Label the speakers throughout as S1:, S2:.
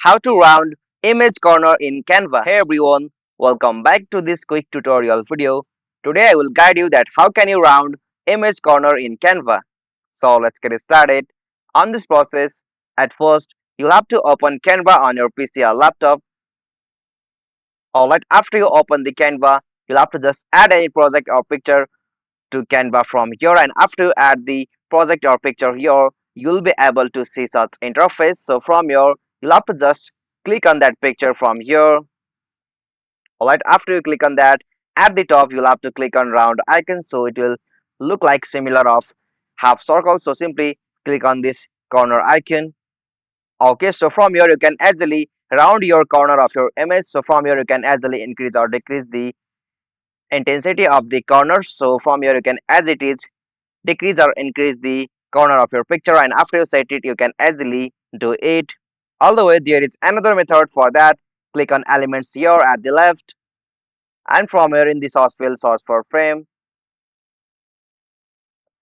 S1: How to round image corner in Canva. Hey everyone, welcome back to this quick tutorial video. Today I will guide you that how can you round image corner in Canva. So let's get started. On this process, at first you'll have to open Canva on your PC or laptop. Alright, after you open the Canva, you'll have to just add any project or picture to Canva from here, and after you add the project or picture here, you'll be able to see such interface. So from here, you'll have to just click on that picture from here. Alright, after you click on that, at the top you'll have to click on round icon, so it will look like similar of half circle. So simply click on this corner icon. Okay, so from here you can easily round your corner of your image. So from here you can easily increase or decrease the intensity of the corner. So from here you can, as it is, decrease or increase the corner of your picture, and after you set it you can easily do it. Although there is another method for that. Click on elements here at the left, and from here in the source field, source for frame,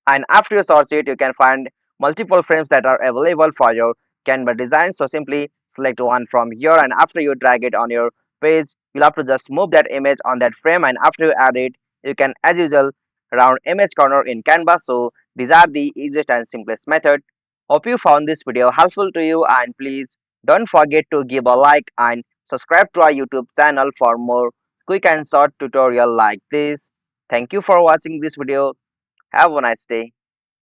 S1: and after you search it you can find multiple frames that are available for your Canva design. So simply select one from here, and after you drag it on your page, you'll have to just move that image on that frame, and after you add it you can, as usual, round image corner in Canva. So these are the easiest and simplest method. Hope you found this video helpful to you, and please don't forget to give a like and subscribe to our YouTube channel for more quick and short tutorial like this. Thank you for watching this video. Have a nice day.